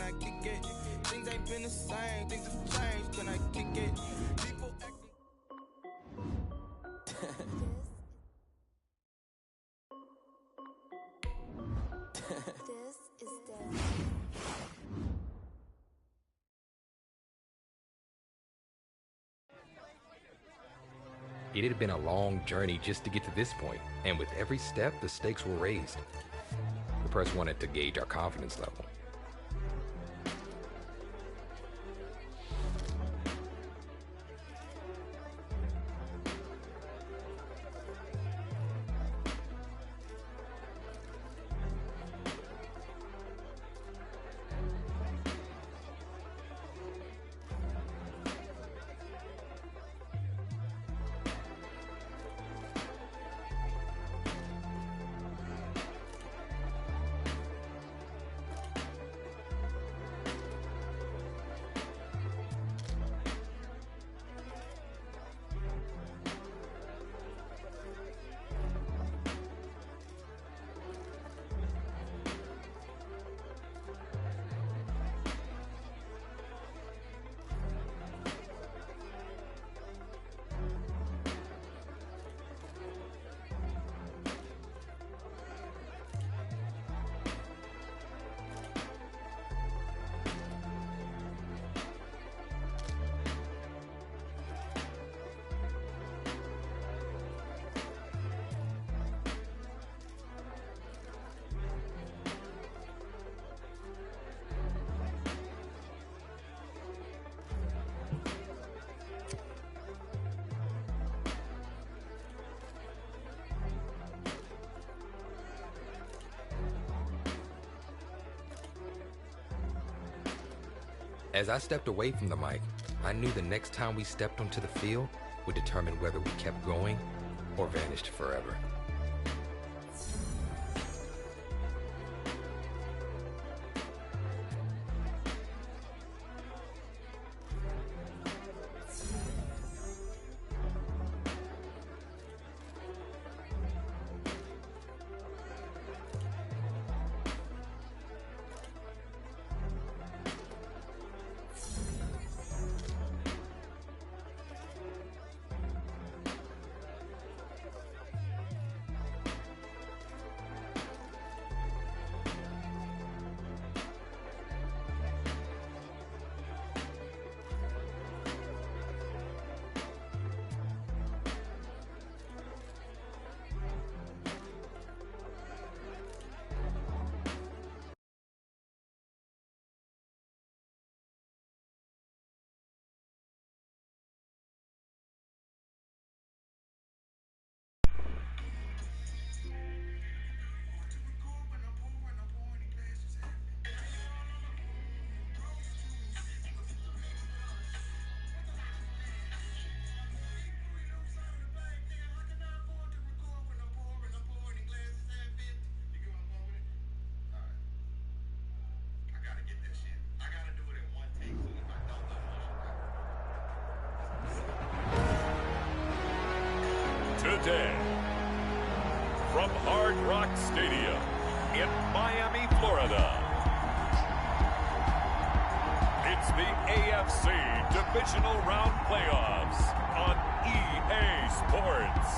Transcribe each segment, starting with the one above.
can I kick it? Things ain't been the same, things have changed, can I kick it? People acting. This is dead. It had been a long journey just to get to this point, and with every step, the stakes were raised. The press wanted to gauge our confidence level. As I stepped away from the mic, I knew the next time we stepped onto the field would determine whether we kept going or vanished forever. Today, from Hard Rock Stadium in Miami, Florida, it's the AFC Divisional Round Playoffs on EA Sports.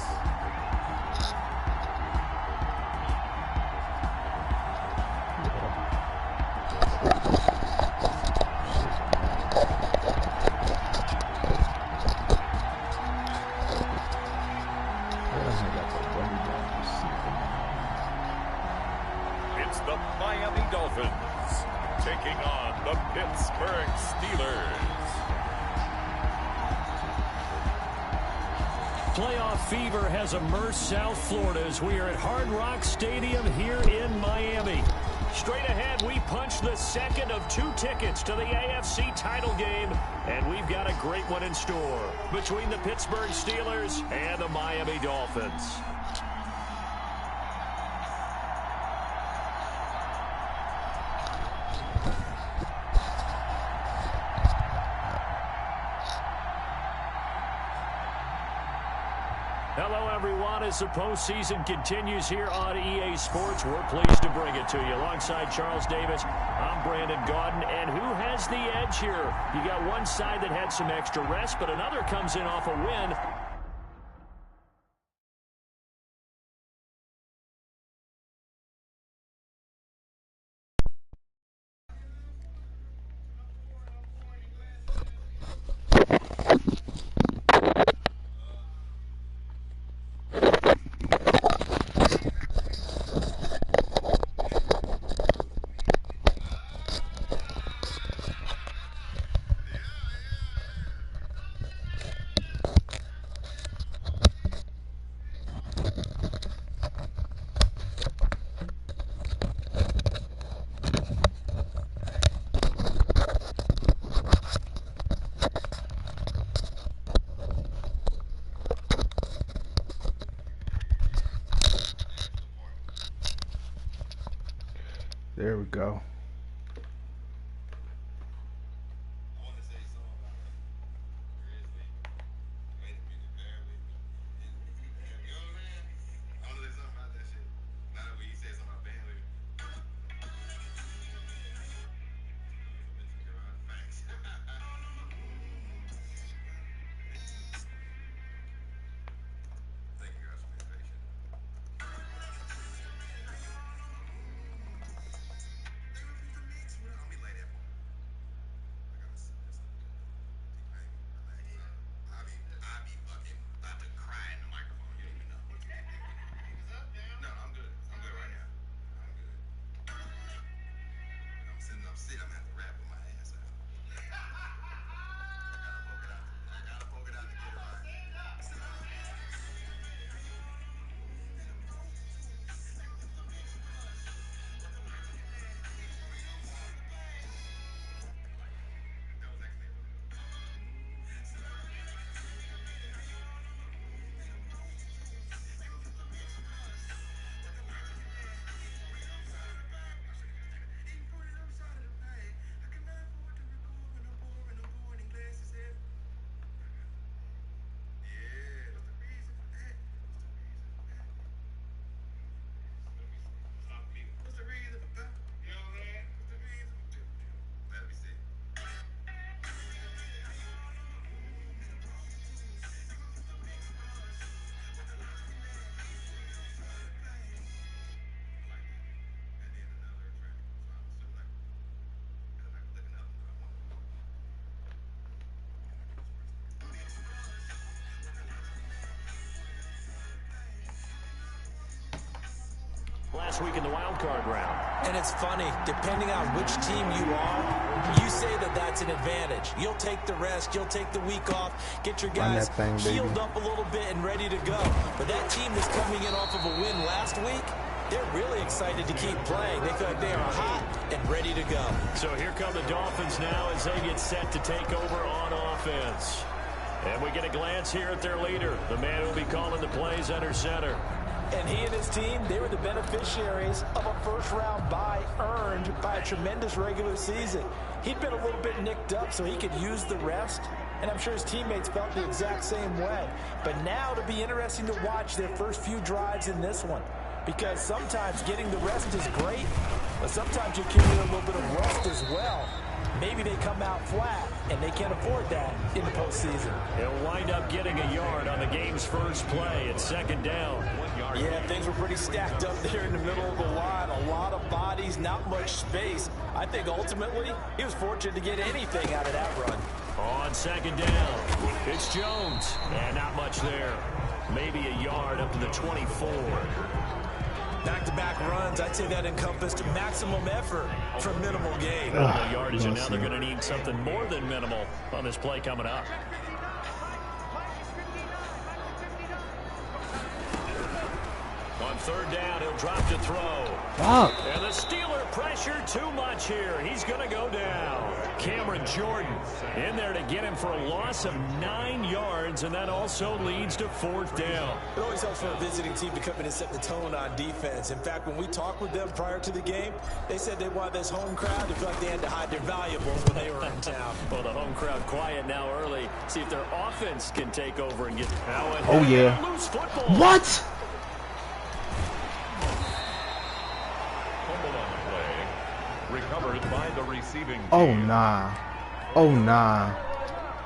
It's the Miami Dolphins taking on the Pittsburgh Steelers. Playoff fever has immersed South Florida as we are at Hard Rock Stadium here in Miami. Straight ahead, we punch the second of 2 tickets to the AFC title game, and we've got a great one in store between the Pittsburgh Steelers and the Miami Dolphins. Hello, everyone. As the postseason continues here on EA Sports, we're pleased to bring it to you. Alongside Charles Davis, I'm Brandon Gaudin. And who has the edge here? You got one side that had some extra rest, but another comes in off a win. There we go. Last week in the wild card round. And it's funny, depending on which team you are, you say that that's an advantage. You'll take the rest, you'll take the week off, get your guys healed up a little bit and ready to go. But that team that's coming in off of a win last week, they're really excited to keep playing. They feel like they are hot and ready to go. So here come the Dolphins now as they get set to take over on offense. And we get a glance here at their leader, the man who will be calling the plays under center. And he and his team, they were the beneficiaries of a first-round bye earned by a tremendous regular season. He'd been a little bit nicked up, so he could use the rest. And I'm sure his teammates felt the exact same way. But now it'll be interesting to watch their first few drives in this one. Because sometimes getting the rest is great, but sometimes you accumulate a little bit of rest as well. Maybe they come out flat, and they can't afford that in the postseason. He'll wind up getting a yard on the game's first play at second down. Yeah, things were pretty stacked up there in the middle of the line. A lot of bodies, not much space. I think ultimately he was fortunate to get anything out of that run. On second down, it's Jones. And not much there. Maybe a yard up to the 24. Back-to-back runs, I'd say that encompassed maximum effort for minimal gain. No yardage, and now they're going to need something more than minimal on this play coming up. On third down, he'll drop to throw. Fuck. And the Steeler pressure too much here. He's going to go down. Cameron Jordan in there to get him for a loss of 9 yards, and that also leads to fourth down. It always helps for a visiting team to come in and set the tone on defense. In fact, when we talked with them prior to the game, they said they wanted this home crowd to feel like they had to hide their valuables when they were in town. Well, the home crowd quiet now early. See if their offense can take over and get Oh, yeah. loose football. What? Fumble on the play. Recovered by the receiving team. Oh, nah. Oh, nah.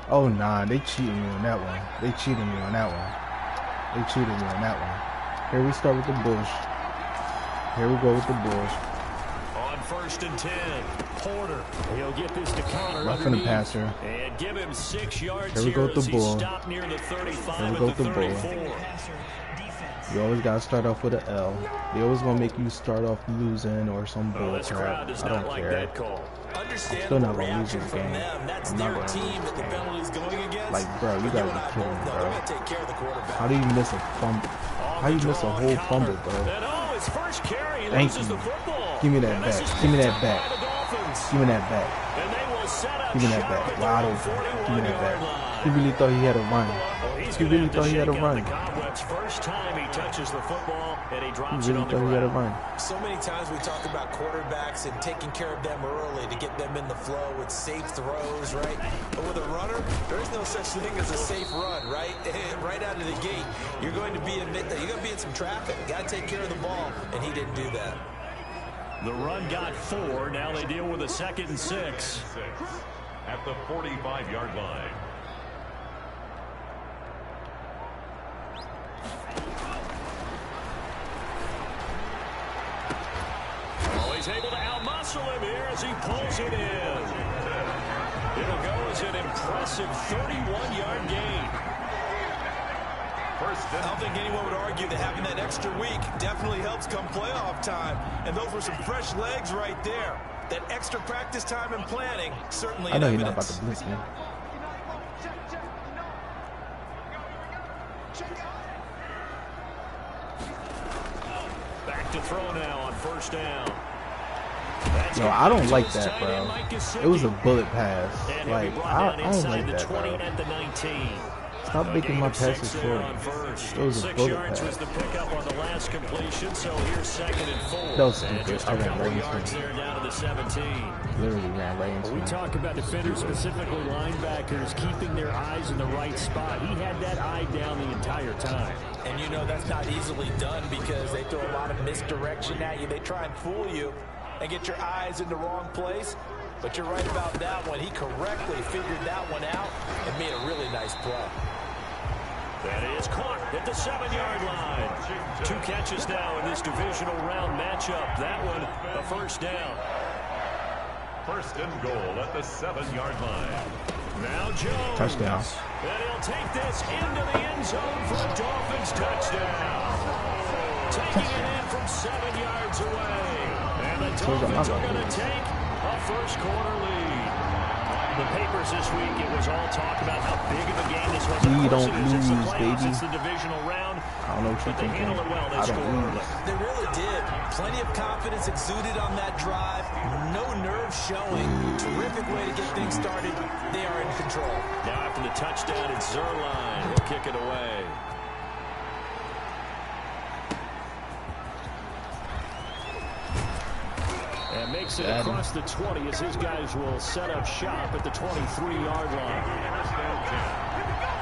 Oh, nah. They cheated me on that one. They cheated me on that one. They cheated me on that one. Here we start with the Bush. Here we go with the Bush. On 1st and 10, Porter. He'll get this to Connor Roughing the passer. and give him 6 yards Here we go with the as he bull. stopped near the 35 Here we go at with the the bull. 34. You always gotta start off with an L. They always gonna make you start off losing or some bull This crowd crap. does I not don't like care. that call. Still not gonna lose reaction this from game. them. That's I'm not their gonna team lose that the this game. penalty's going against. Like, bro, you But gotta and be I kidding me, both know bro. they're going to take care of the quarterback. How do you miss a fumble? How you miss a whole fumble, bro? And his first carry, he Thank loses you. the football. Give me that And this back. is Give me picked that up back. by the Dolphins. Give me that back. And they will set up Give me that shop back. at the Wide open. Give me that 41-yard back. line. He really thought he had a run. He's He gonna really have to thought he had a shake out run. the cobwebs. First time he touches the football, and he He drops it really on the thought he had a ground. run. So many times we talk about quarterbacks and taking care of them early to get them in the flow with safe throws, right? But with a runner, there is no such thing as a safe run, right? Right out of the gate, you're going to be in some traffic. Got to take care of the ball, and he didn't do that. The run got 4. Now they deal with a 2nd and 6. At the 45-yard line. Oh, he's able to outmuscle him here as he pulls it in. It'll go as an impressive 31-yard gain. I don't think anyone would argue that having that extra week definitely helps come playoff time. And those were some fresh legs right there. That extra practice time and planning certainly I know in you're not about evidence. to blitz me. Back to throw now on 1st down. Yo, I don't like that, bro. It was a bullet pass. And Like, he'll be brought I down don't inside like the that, 20 bro. at the 19. Stop making my passes there short. on first. It was a 6 bullet yards pass. was the pickup on the last completion, so here's 2nd and 4. That was stupid. And just I a ran couple right into yards him. there down to the 17. Literally ran right into We him. talk about defenders, specifically linebackers, keeping their eyes in the right spot. He had that eye down the entire time. And you know that's not easily done because they throw a lot of misdirection at you. They try and fool you and get your eyes in the wrong place. But you're right about that one. He correctly figured that one out and made a really nice play. That is caught at the 7-yard line. 2 catches now in this divisional round matchup. That one, a 1st down. 1st and goal at the 7-yard line. Now Jones. Touchdown. And he'll take this into the end zone for a Dolphins touchdown. Taking it in from 7 yards away. And the Dolphins are going to take a 1st quarter lead. The papers this week, it was all talk about how big of a game this was. We don't It's the lose, playoffs, baby. It's the divisional round. I don't know what you're But they thinking. handle it well. They I score don't early. lose. They really did. Plenty of confidence exuded on that drive. No nerves showing. Terrific way to get things started. They are in control. Now after the touchdown, it's Zerline. He'll kick it away. And makes it across the 20 as his guys will set up shop at the 23-yard line.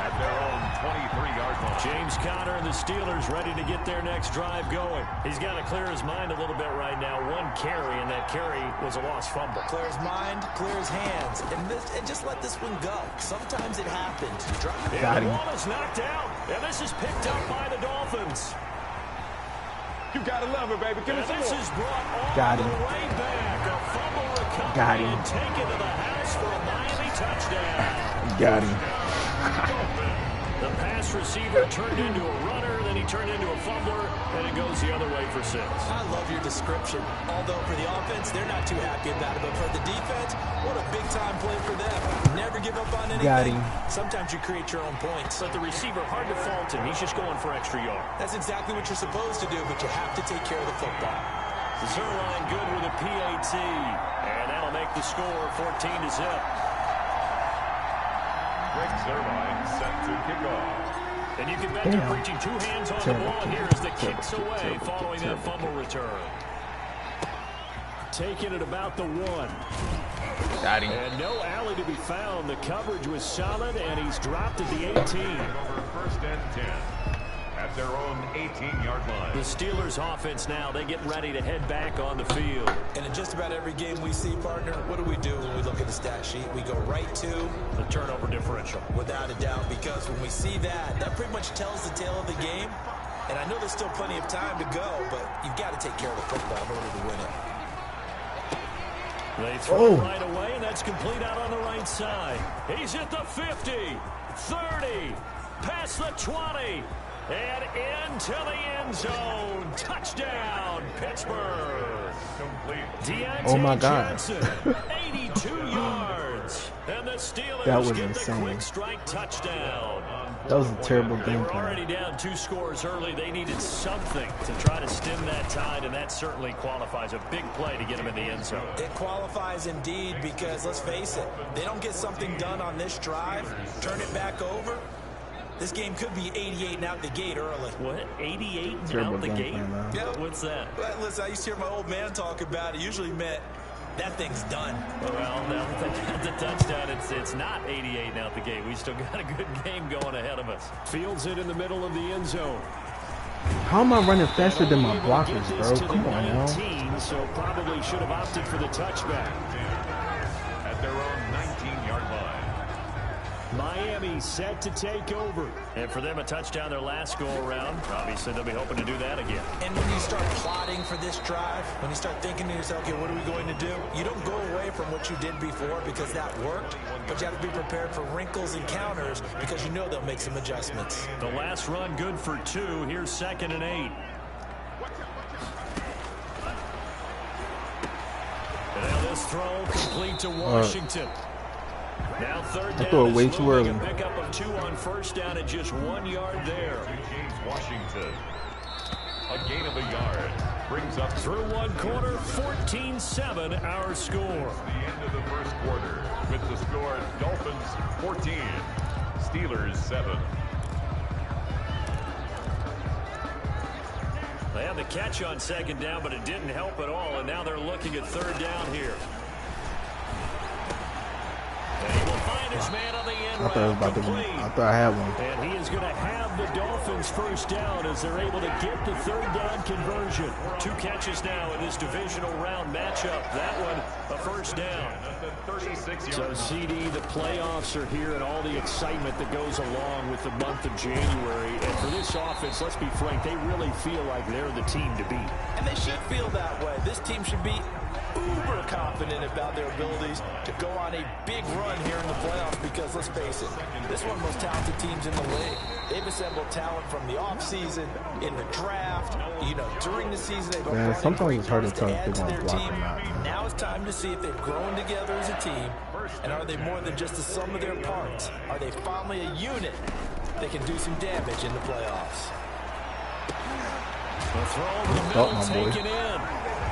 At their own 23-yard line. James Conner and the Steelers ready to get their next drive going. He's got to clear his mind a little bit right now. 1 carry, and that carry was a lost fumble. Clear his mind, clear his hands, and just let this one go. Sometimes it happens. You drop it. Got And the him. ball is knocked out, and this is picked up by the Dolphins. You gotta love it, baby. Give me And some this more. is brought all Got the him. way back. A fumble recovery Got him. and taken to the house for a Miami touchdown. Got him. The pass receiver turned into a runner. then he turned into a fumbler, and it goes the other way for 6. I love your description. Although for the offense, they're not too happy about it. But for the defense, what a big-time play for them. Never give up on anything. Got him. Sometimes you create your own points. But the receiver, hard to fault him. He's just going for extra yard. That's exactly what you're supposed to do, but you have to take care of the football. Zerline good with a PAT. And that'll make the score 14-0. Greg Zerline set to kick off. And you can bet they're preaching 2 hands on the ball here as the kicks away following that fumble return. Taking it about the 1. Got him. And no alley to be found. The coverage was solid, and he's dropped at the 18. Over 1st and 10 at their own 18-yard line. The Steelers offense now, they get ready to head back on the field. And in just about every game we see, partner, what do we do when we look at the stat sheet? We go right to the turnover differential. Without a doubt, because when we see that, that pretty much tells the tale of the game. And I know there's still plenty of time to go, but you've got to take care of the football in order to win it. They throw it right away, and that's complete out on the right side. He's at the 50, 30, past the 20. And into the end zone. Touchdown, Pittsburgh. Oh my God. Johnson, 82 yards. And the Steelers That was get insane. the quick strike touchdown. That was a terrible They game were already plan. down 2 scores early. They needed something to try to stem that tide, and that certainly qualifies. A big play to get them in the end zone. It qualifies indeed because, let's face it, they don't get something done on this drive, turn it back over. This game could be 88 and out the gate early. What? 88 and Terrible out the game gate? plan, man. Yeah. What's that? Well, listen, I used to hear my old man talk about it. Usually meant that thing's done. Well, now the touchdown, it's not 88 and out the gate. We still got a good game going ahead of us. Fields it in the middle of the end zone. How am I running faster than my blockers, bro? Come on, now. So probably should have opted for the touchback. At their own 19-yard line. Miami set to take over. And for them, a touchdown their last go-around. Obviously, they'll be hoping to do that again. And when you start plotting for this drive, when you start thinking to yourself, okay, what are we going to do? You don't go away from what you did before because that worked, but you have to be prepared for wrinkles and counters because you know they'll make some adjustments. The last run good for 2. Here's 2nd and 8. And now this throw complete to Washington. Now 3rd down. I threw it way too early. A pickup of 2 on 1st down and just 1 yard there. James Washington. A gain of a yard. Brings up Through 1 quarter, 14-7 our score. the end of the 1st quarter with the score Dolphins 14, Steelers 7. They had the catch on 2nd down, but it didn't help at all, and now they're looking at 3rd down here. And he will find his man on the end I thought I was about to win. I thought I had one. And he is going to have the Dolphins 1st down as they're able to get the 3rd down conversion. 2 catches now in this divisional round matchup. That one, a 1st down. So, CD, the playoffs are here and all the excitement that goes along with the month of January. And for this offense, let's be frank, they really feel like they're the team to beat. And they should feel that way. This team should be uber confident about their abilities to go on a big run here in the playoffs because, let's face it, this is one of the most talented teams in the league. They've assembled talent from the offseason, in the draft, during the season. They've sometimes it's hard to tell if add they're to their going to block team. or not. Now it's time to see if they've grown together as a team, and are they more than just the sum of their parts? Are they finally a unit that can do some damage in the playoffs? The throw over the middle taken in.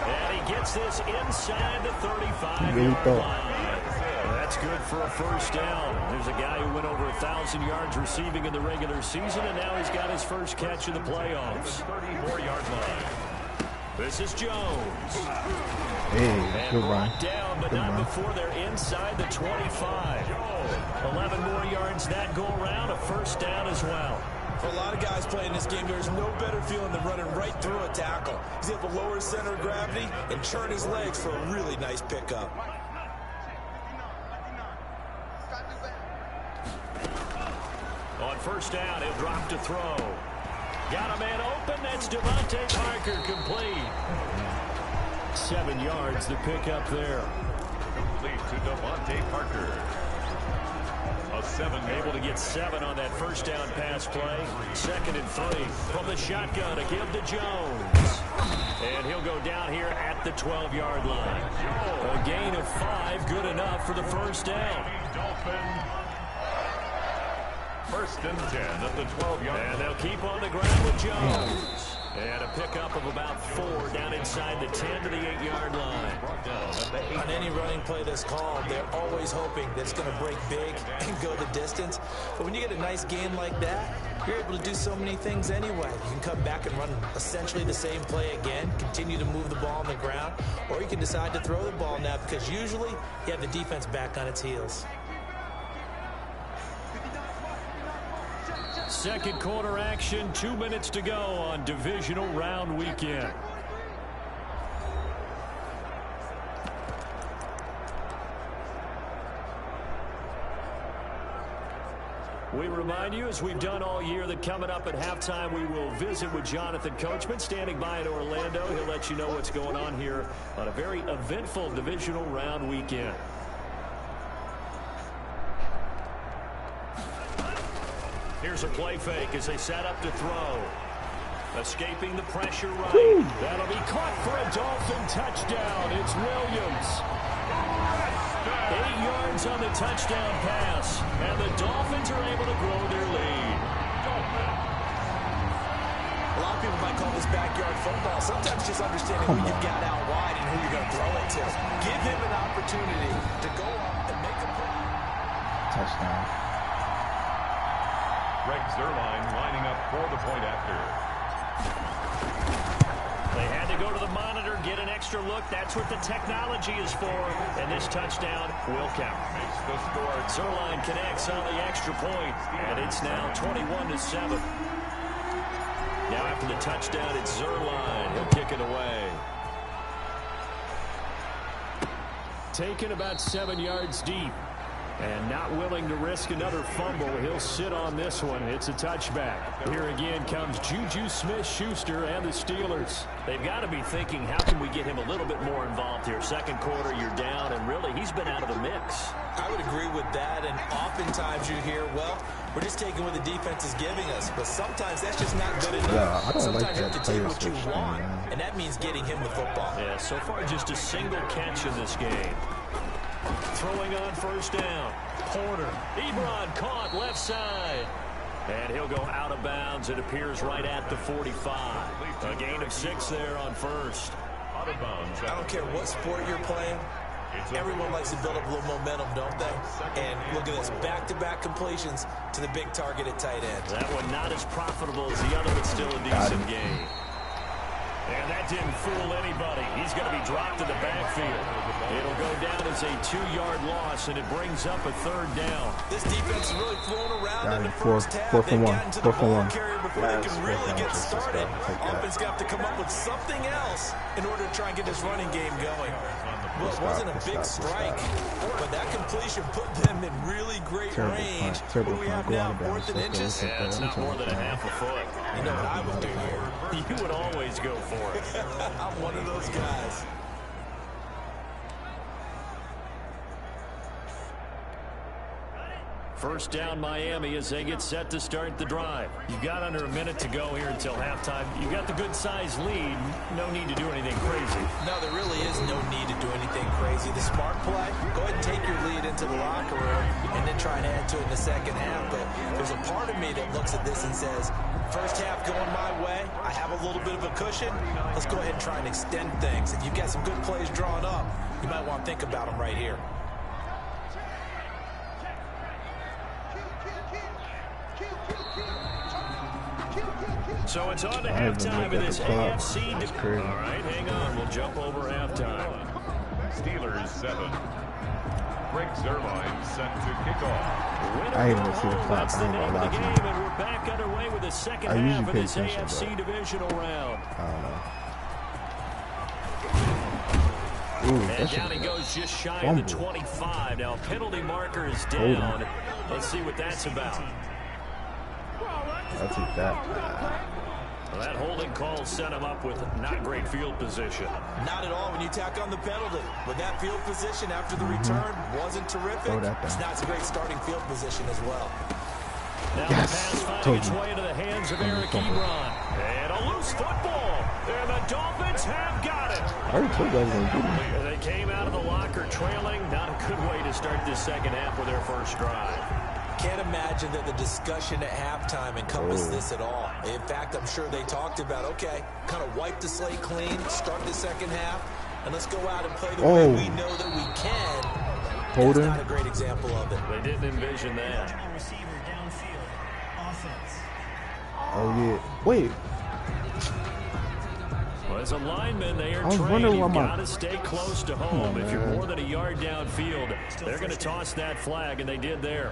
And he gets this inside the 35-yard line. That's good for a 1st down. There's a guy who went over 1,000 yards receiving in the regular season, and now he's got his first catch in the playoffs. 34-yard line. This is Jones. Hey, good run. Brought down, but not before they're inside the 25. 11 more yards that go around, a 1st down as well. For a lot of guys playing this game, there's no better feeling than running right through a tackle. He's able to lower his center of gravity and churn his legs for a really nice pickup. On 1st down, he'll drop to throw. Got a man open. That's Devontae Parker complete. 7 yards, the pickup there. Complete to Devontae Parker. A 7. Able to get 7 on that first down pass play. 2nd and 3 from the shotgun to give to Jones. And he'll go down here at the 12-yard line. A gain of 5, good enough for the first down. First and 10 at the 12-yard line. And they'll keep on the ground with Jones. And a pickup of about 4 down inside the 10 to the 8-yard line. On any running play that's called, they're always hoping that it's going to break big and go the distance. But when you get a nice game like that, you're able to do so many things anyway. You can come back and run essentially the same play again, continue to move the ball on the ground, or you can decide to throw the ball now because usually you have the defense back on its heels. Second quarter action, 2 minutes to go on divisional round weekend. We remind you, as we've done all year, that coming up at halftime, we will visit with Jonathan Coachman, standing by in Orlando. He'll let you know what's going on here on a very eventful divisional round weekend. Here's a play fake as they set up to throw. Escaping the pressure right. Woo. That'll be caught for a Dolphin touchdown. It's Williams. 8 yards on the touchdown pass. And the Dolphins are able to grow their lead. A lot of people might call this backyard football. Sometimes just understanding who you've got out wide and who you're going to throw it to. Give him an opportunity to go up and make a play. Touchdown. Greg Zuerlein lining up for the point after. They had to go to the monitor, get an extra look. That's what the technology is for. And this touchdown will count. Makes the score. Zuerlein connects on the extra point, and it's now 21-7. Now after the touchdown, it's Zuerlein. He'll kick it away. Taken about 7 yards deep. And not willing to risk another fumble. He'll sit on this one. It's a touchback. Here again comes Juju Smith-Schuster and the Steelers. They've got to be thinking, how can we get him a little bit more involved here? Second quarter, you're down, and really, he's been out of the mix. I would agree with that, and oftentimes you hear, well, we're just taking what the defense is giving us. But sometimes that's just not good enough. Yeah, I don't sometimes like you have that to take player what you switch want, thing, and that means getting him the football. Yeah, so far just a single catch in this game. Throwing on first down. Porter. Ebron caught left side. And he'll go out of bounds. It appears right at the 45. A gain of 6 there on first. Out of bounds. I don't care what sport you're playing. Everyone likes to build up a little momentum, don't they? And look at this, back-to-back completions to the big target at tight end. That one not as profitable as the other, but still a decent game. And that didn't fool anybody. He's going to be dropped to the backfield. It'll go down as a 2-yard loss, and it brings up a third down. This defense is really thrown around in the fourth, first half. fourth and one. Fourth and one. Before they can really get started. Offense got to come up with something else in order to try and get this running game going. Well, it wasn't a big strike, but that completion put them in really great range. What do we have now? 4th and inches? Yeah, it's not more than a half a foot. You know what I would do here? You would always go for it. I'm one of those guys. First down Miami as they get set to start the drive. You've got under a minute to go here until halftime. You've got the good-sized lead. No need to do anything crazy. No, there really is no need to do anything crazy. The smart play, go ahead and take your lead into the locker room and then try and add to it in the second half. But there's a part of me that looks at this and says, first half going my way, I have a little bit of a cushion. Let's go ahead and try and extend things. If you've got some good plays drawn up, you might want to think about them right here. So it's on to halftime of this AFC. All right, hang on. We'll jump over halftime. Steelers 7. Greg Zuerlein set to kick off. I didn't even see the clock. That's the I ain't name gonna of the lie game, to you. and we're back underway with the second I half usually of pay this attention, AFC but divisional round. I don't know. Ooh, And that down he shit. goes just shy of the 25. Now, penalty marker is down. Let's see what that's about. I'll take that. Well, that holding call set him up with not great field position. Not at all when you tack on the penalty. But that field position after the return wasn't terrific. It's not a great starting field position as well. Now the pass finding its way into the hands of Eric Ebron. And a loose football. And the Dolphins have got it. They came out of the locker trailing. Not a good way to start this second half with their first drive. Can't imagine that the discussion at halftime encompassed this at all. In fact, I'm sure they talked about, okay, kind of wipe the slate clean, start the second half, and let's go out and play the way we know that we can. That's not a great example of it. They didn't envision that. Oh, yeah. Wait. Well, as a lineman, they are trained. You've got to stay close to home. If you're more than a yard downfield, they're going to toss that flag, and they did there.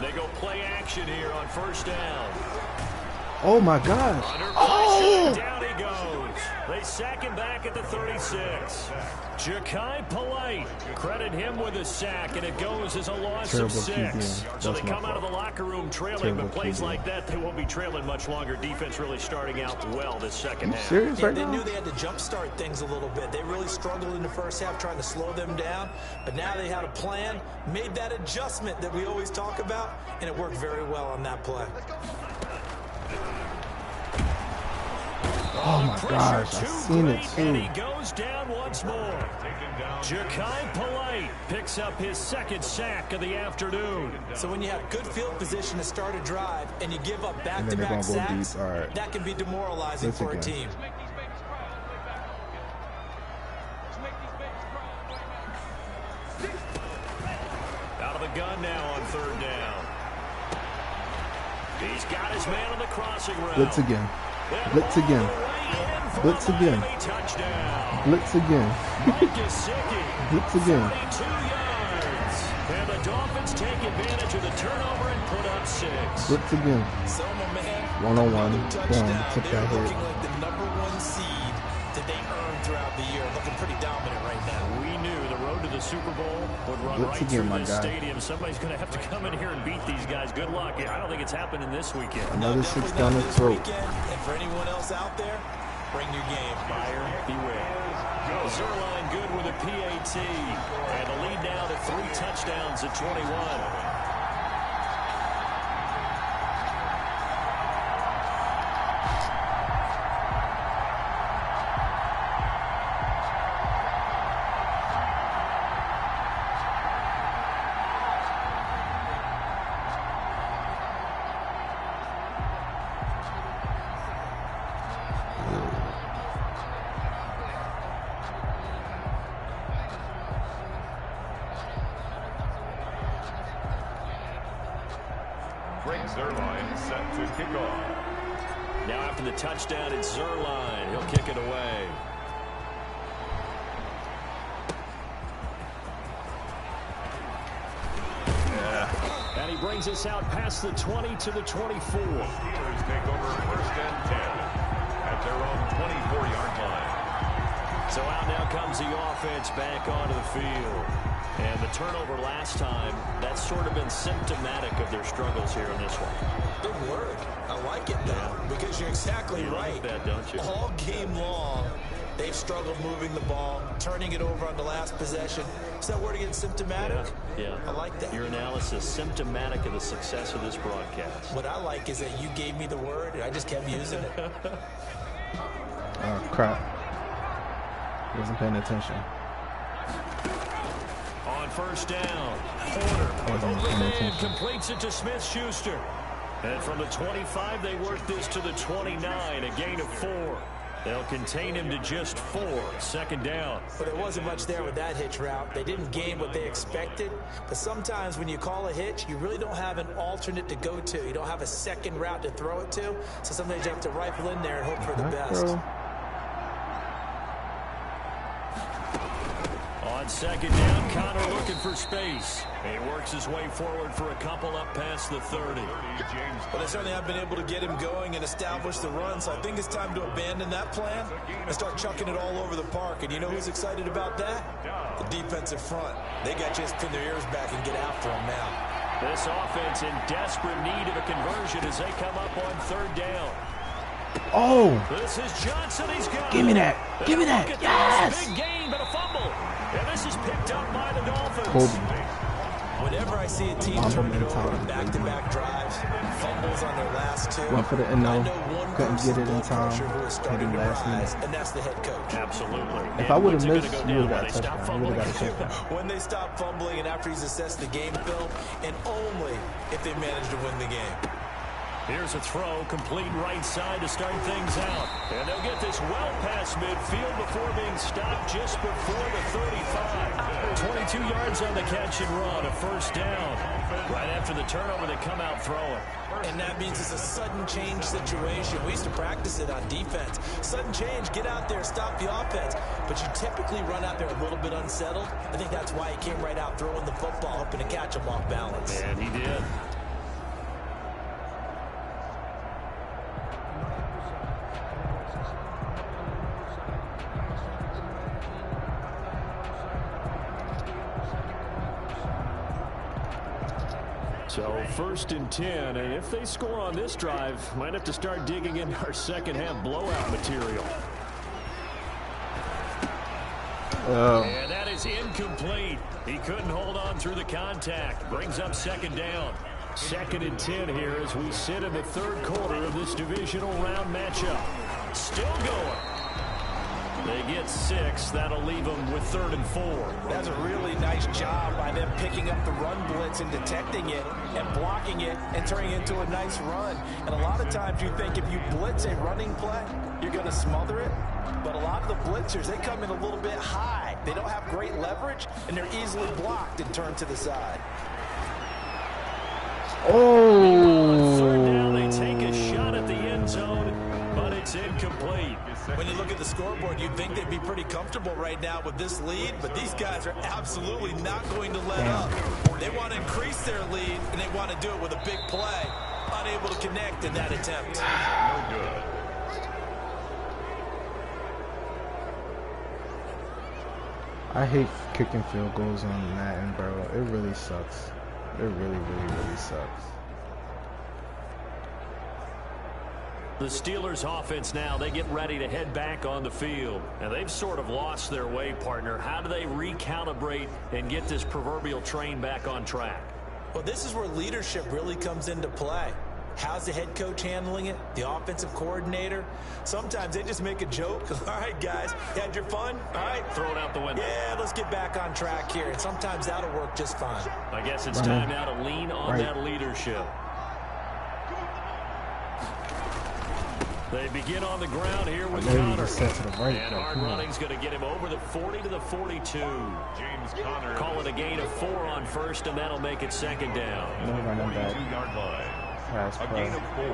They go play action here on first down. Oh, my gosh. Oh! Down he goes. They sack him back at the 36. Ja'Kai Polite. Credit him with a sack, and it goes as a loss of 6. So they come out of the locker room trailing, but plays like that, they won't be trailing much longer. Defense really starting out well this second half. Serious right They now? knew they had to jumpstart things a little bit. They really struggled in the first half trying to slow them down, but now they had a plan, made that adjustment that we always talk about, and it worked very well on that play. Oh my gosh, I've seen it too. And he goes down once more. Ja'Kai Polite picks up his second sack of the afternoon. So when you have good field position to start a drive and you give up back-to-back sacks, that can be demoralizing for a team. Out of the gun now on third down. He's got his man on the crossing route. Blitz again. Blitz again. Blitz again. Blitz again. Blitz again. And the Dolphins take advantage of the turnover and put up 6. Blitz again. One-on-one. Boom. Took that hit. Looking like the #1 seed that they earned throughout the year. Looking pretty dominant right now. We knew the road to the Super Bowl would run right through this stadium. Somebody's going to have to come in here and beat these guys. Good luck. I don't think it's happening this weekend. Another 6 down the throat. And for anyone else out there, bring your game. Buyer beware. Zerline good with a PAT. And the lead now to 3 touchdowns at 21. Zerline set to kick off. Now after the touchdown, it's Zerline. He'll kick it away. And he brings us out past the 20 to the 24. Steelers take over first and 10 at their own 24-yard line. So out now comes the offense back onto the field. And the turnover last time, that's sort of been symptomatic of their struggles here in this one. Good word. I like it, though, because you're exactly right. Like that, don't you? All game long, they've struggled moving the ball, turning it over on the last possession. Is that word again, symptomatic? Yeah. I like that. Your analysis, symptomatic of the success of this broadcast. What I like is that you gave me the word, and I just kept using it. Oh, crap. Wasn't paying attention. On first down, Porter, open man, completes it to Smith-Schuster. And from the 25, they work this to the 29, a gain of 4. They'll contain him to just 4, second down. But there wasn't much there with that hitch route. They didn't gain what they expected. But sometimes when you call a hitch, you really don't have an alternate to go to. You don't have a second route to throw it to. So sometimes you have to rifle in there and hope for the best. On On second down, Connor looking for space. He works his way forward for a couple up past the 30. But they certainly have been able to get him going and establish the run, so I think it's time to abandon that plan and start chucking it all over the park. And you know who's excited about that? The defensive front. They got a chance to pin their ears back and get after him now. This offense in desperate need of a conversion as they come up on third down. Oh! This is Johnson. He's got Give me that. Give me that. Yes! Big gain, but a fumble. And this is picked up by the Dolphins. Kobe. Whenever I see a team turn it over in back-to-back drives, fumbles on their last two, Went for the end I though. know one Couldn't person get it in blood time. pressure who is starting to last rise, minute. and that's the head coach. Absolutely. If I would have And missed, what's it you would gonna have go got a down when they stop touchdown. You would have got a touchdown. When they stop fumbling and after he's assessed the game film, and only if they manage to win the game. Here's a throw, complete right side to start things out. And they'll get this well past midfield before being stopped just before the 35. 22 yards on the catch and run, a first down. Right after the turnover, they come out throwing. And that means it's a sudden change situation. We used to practice it on defense. Sudden change, get out there, stop the offense. But you typically run out there a little bit unsettled. I think that's why he came right out throwing the football, hoping to catch him off balance. And he did. So first and 10, and if they score on this drive, might have to start digging into our second half blowout material. And that is incomplete. He couldn't hold on through the contact. Brings up second down. Second and 10 here as we sit in the third quarter of this divisional round matchup. Still going. They get 6. That'll leave them with 3rd and 4. That's a really nice job by them picking up the run blitz and detecting it and blocking it and turning it into a nice run. And a lot of times you think if you blitz a running play, you're going to smother it. But a lot of the blitzers, they come in a little bit high. They don't have great leverage, and they're easily blocked and turned to the side. Oh! Third down, they take a shot at the end zone, but it's incomplete. When you look at the scoreboard, you'd think they'd be pretty comfortable right now with this lead, but these guys are absolutely not going to let up. They want to increase their lead, and they want to do it with a big play. Unable to connect in that attempt. No good. I hate kicking field goals on Madden, bro. It really sucks. It really, really, really sucks. The Steelers offense now, they get ready to head back on the field. And they've sort of lost their way, partner. How do they recalibrate and get this proverbial train back on track? Well, this is where leadership really comes into play. How's the head coach handling it? The offensive coordinator? Sometimes they just make a joke. All right, guys, you had your fun? All right. Throw it out the window. Yeah, let's get back on track here. And sometimes that'll work just fine. I guess it's time now to lean on that leadership. They begin on the ground here with Connor. And hard running's going to get him over the 40 to the 42. James Conner. Call it a gain of 4 on first, and that'll make it second down. No running back. 42-yard line. Pass A gain of 4.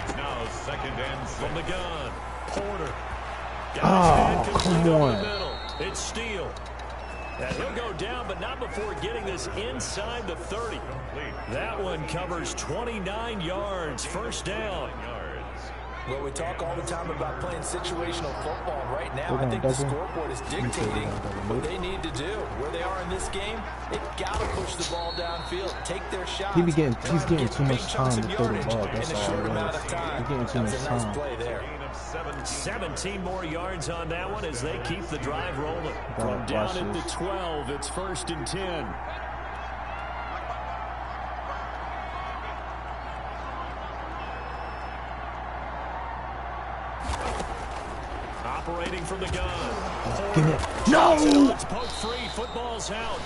It's now second and 6. From the gun, Porter. Come on. It's Steele. And he'll go down, but not before getting this inside the 30. That one covers 29 yards. First down. Well, we talk all the time about playing situational football. Right now, I think the scoreboard is dictating what they need to do. Where they are in this game, they've got to push the ball downfield, take their shots. He's getting too much time to throw the ball. That's all it is. He's getting too much time. Nice play there. 17 more yards on that one as they keep the drive rolling. From down at the 12, it's first and 10. Operating from the gun. No! It's poked free. Football's out.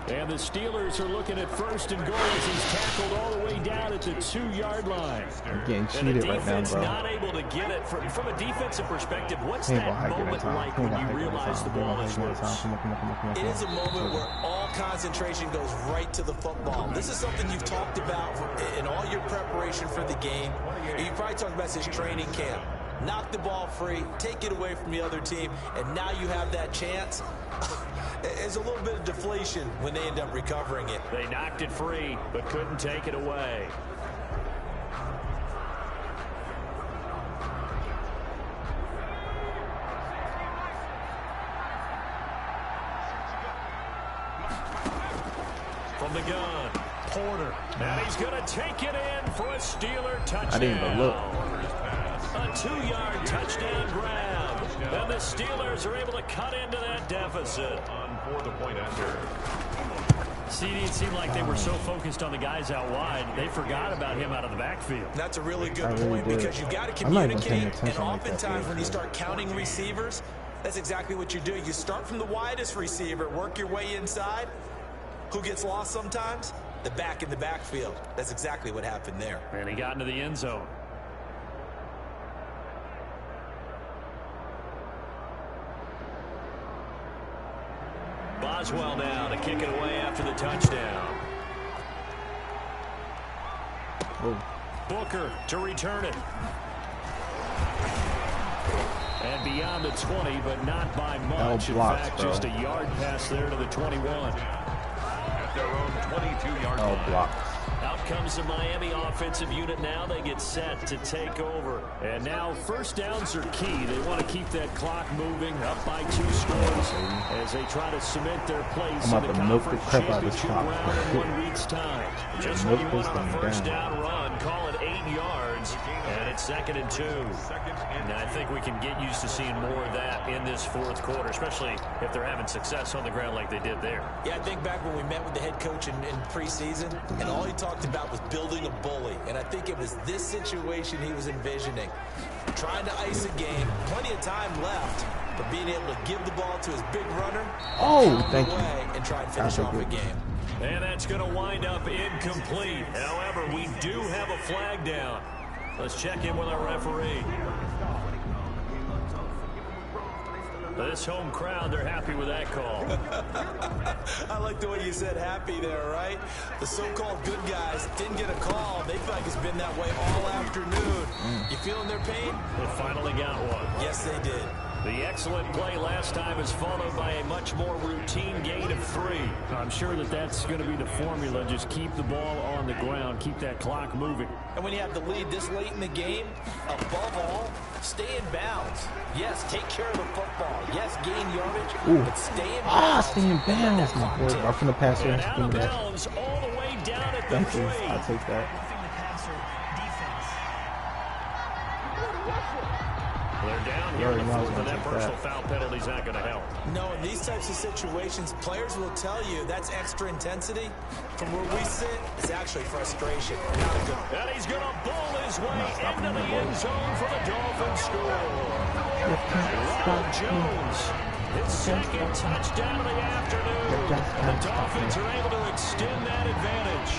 And the Steelers are looking at first and goal as he's tackled all the way down at the 2-yard line. I'm getting And the cheated right now, defense bro. not able to get it. From a defensive perspective, what's that moment like when you realize the ball is loose? It is a moment where all concentration goes right to the football. This is something you've talked about in all your preparation for the game. You probably talked about this training camp. Knock the ball free, take it away from the other team, and now you have that chance. There's a little bit of deflation when they end up recovering it. They knocked it free, but couldn't take it away. From the gun, Porter. And he's going to take it in for a Steeler touchdown. I didn't even look. A 2-yard touchdown grab. And the Steelers are able to cut into that deficit. On for the point after. CD, it seemed like they were so focused on the guys out wide, they forgot about him out of the backfield. That's a really good point because you got to communicate. And oftentimes when you start counting receivers, that's exactly what you do. You start from the widest receiver, work your way inside. Who gets lost sometimes? The back in the backfield. That's exactly what happened there. And he got into the end zone. Boswell now to kick it away after the touchdown. Oh. Booker to return it. And beyond the 20, but not by much. In fact, just a yard pass there to the 21. At their own 22-yard line. Blocks. Out comes the Miami offensive unit now. They get set to take over. And now first downs are key. They want to keep that clock moving up by 2 scores as they try to cement their place in the conference championship round in 1 week's time. Just what you want on a first down run. Call it 8 yards. And it's 2nd and 2. And I think we can get used to seeing more of that in this 4th quarter, especially if they're having success on the ground like they did there. Yeah, I think back when we met with the head coach in preseason, and all he talked about was building a bully. And I think it was this situation he was envisioning. Trying to ice a game, plenty of time left, but being able to give the ball to his big runner, thank you, and try and finish off the game. And that's going to wind up incomplete. However, we do have a flag down. Let's check in with our referee. This home crowd, they're happy with that call. I like the way you said happy there, right? The so-called good guys didn't get a call. They feel like it's been that way all afternoon. You feeling their pain? They finally got one. Yes, they did. The excellent play last time is followed by a much more routine gain of 3. I'm sure that that's going to be the formula. Just keep the ball on the ground. Keep that clock moving. And when you have the lead this late in the game, above all, stay in bounds. Yes, take care of the football. Yes, gain yardage, but stay in bounds. Stay in bounds, my boy. I'm finna pass it. And out of bounds all the way down at the 3. I'll take that. They're down here in the 4th, and that personal foul penalty is not going to help. No, in these types of situations, players will tell you that's extra intensity. From where we sit, it's actually frustration. Not a good one. And he's going to bowl his way into the end zone for the Dolphins score. Ronald Jones, his 2nd touchdown of the afternoon. The Dolphins are able to extend that advantage.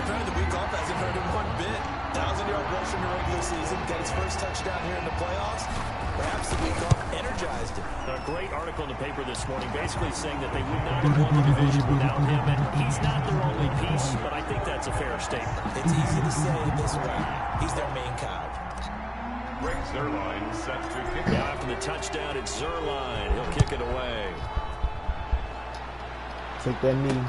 Apparently the week off hasn't hurt him one bit. 1,000-yard rush in the regular season. Got his first touchdown here in the playoffs. Perhaps the week off energized him. A great article in the paper this morning basically saying that they would not have won the division without him, and he's not their only piece, but I think that's a fair statement. It's easy to say it this way. He's their main cog. Rick Zerline set to kick. Now after the touchdown, it's Zerline. He'll kick it away. Take that knee.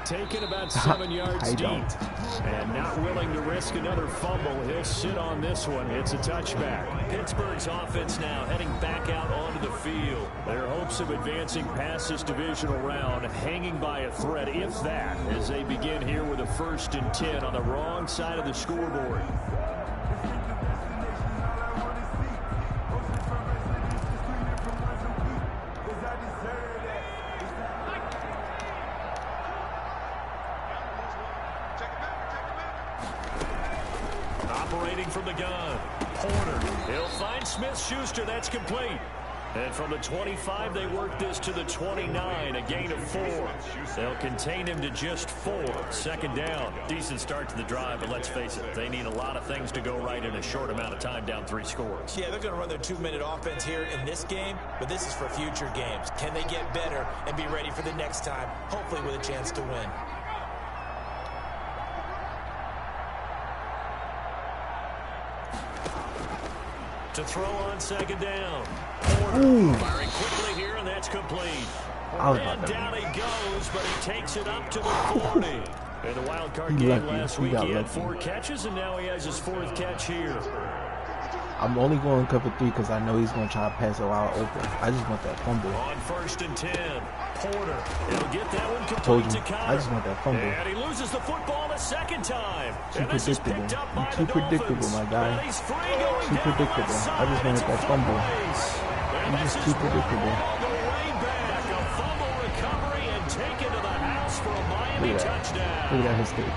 Taken about 7 yards deep. And not willing to risk another fumble. He'll sit on this one. It's a touchback. Pittsburgh's offense now heading back out onto the field. Their hopes of advancing past this divisional round hanging by a thread, if that, as they begin here with a 1st and 10 on the wrong side of the scoreboard. Operating from the gun, Porter. He'll find Smith-Schuster. That's complete. And from the 25, they work this to the 29, a gain of 4. They'll contain him to just 4. 2nd down. Decent start to the drive, but let's face it, they need a lot of things to go right in a short amount of time, down 3 scores. Yeah, they're going to run their 2-minute offense here in this game, but this is for future games. Can they get better and be ready for the next time, hopefully with a chance to win? To throw on 2nd down. Porter firing quickly here, and that's complete. I was about And to. down he goes, but he takes it up to the 40. In the wild card game last week, he had 4 catches, and now he has his 4th catch here. I'm only going cover 3 because I know he's going to try to pass it while open. I just want that fumble. On 1st and 10, Porter. He'll get that one Told complete you. to Connor. I just want that fumble. And he loses the football a second time. And this is picked up by Too the predictable, Dolphins. my guy. And he's free going Too down the predictable. left I just side. wanted It's a that fumble fumble. race. And You're this just is too ball predictable. all the way back. A fumble recovery and taken to the house for a Miami Look at that. touchdown. Look at that mistake.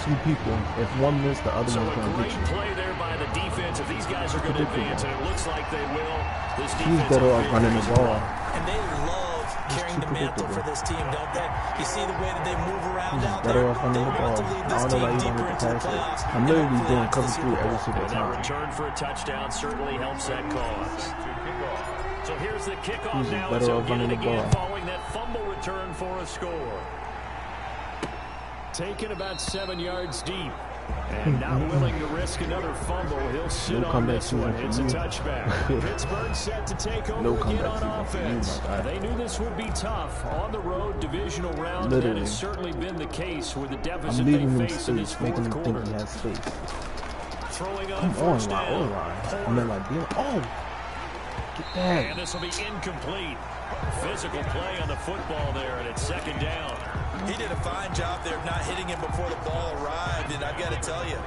2 people. If one missed, the other So one's a going to great get you. play there by the defense. If these guys are going to advance, and it looks like they will, this He's defense better is off very running the ball. And they love carrying the mantle for this team, don't they? You see the way that they move around out Better there. off running They the want ball. to lead I this don't know why team you deeper wanted to into the pass it. playoffs. I'm and literally hopefully doing into cover the 3 Super Bowl. every single And that time. return for a touchdown certainly helps that cause. So here's the kickoff He's now. better As he'll off get it running the again ball. following that fumble return for a score. Taken about 7 yards deep. And not willing to risk another fumble. He'll sit No on comeback this one. season It's for a you. touchback. Pittsburgh set to take over No again comeback on season for you, offense. my guy. They knew this would be tough. On the road, divisional round. Literally. That has certainly been the case with the deficit I'm they leaving him face in this space, making fourth him quarter. think he has space. Throwing on Come on, first my down. O-line. I mean, like, oh, get that. And this will be incomplete. Physical play on the football there, and it's 2nd down. He did a fine job there of not hitting him before the ball arrived, and I've got to tell you,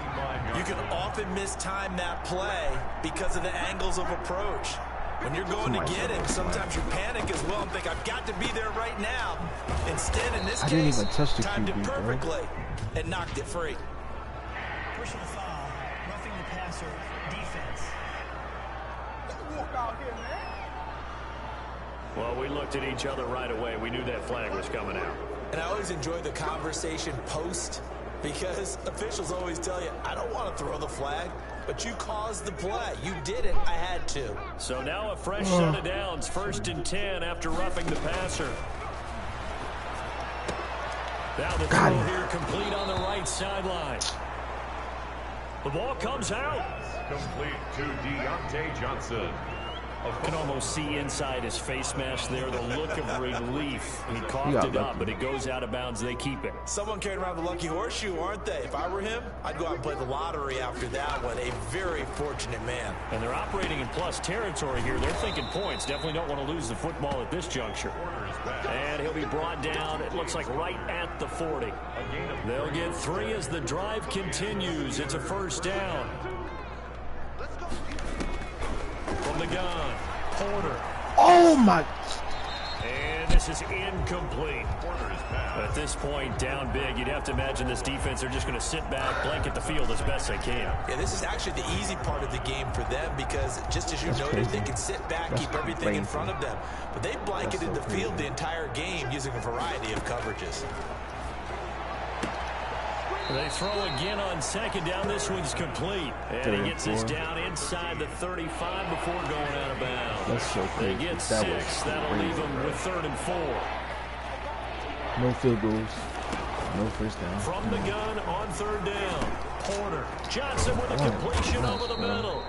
you can often mistime that play because of the angles of approach. When you're going to get him, sometimes you panic as well and think, I've got to be there right now. Instead, in this I didn't case, even touch the timed it QB, bro. perfectly and knocked it free. Personal foul, roughing the passer, defense. Walk out here, man. Well, we looked at each other right away. We knew that flag was coming out. And I always enjoy the conversation post because officials always tell you, I don't want to throw the flag, but you caused the play. You did it. I had to. So now a fresh set of downs. 1st and 10 after roughing the passer. Now the throw here complete on the right sideline. The ball comes out. Complete to Deontay Johnson. You can almost see inside his face mask there the look of relief. He coughed it up, but it goes out of bounds. They keep it. Someone carrying around the lucky horseshoe, aren't they? If I were him, I'd go out and play the lottery after that one. A very fortunate man. And they're operating in plus territory here. They're thinking points. Definitely don't want to lose the football at this juncture. And he'll be brought down, it looks like right at the 40. They'll get 3 as the drive continues. It's a 1st down. From the gun, Porter. Oh, my. And this is incomplete. At this point, down big, you'd have to imagine this defense, they're just going to sit back, blanket the field as best they can. Yeah, this is actually the easy part of the game for them because just as you noted, they can sit back, keep everything in front of them. But they blanketed the field the entire game using a variety of coverages. They throw again on 2nd down. This one's complete. And he gets this down inside the 35 before going out of bounds. That's so crazy. They get That 6. That'll leave them with 3rd and 4. No field goals. No first down. From the gun on 3rd down. Porter. Johnson with a completion over the middle.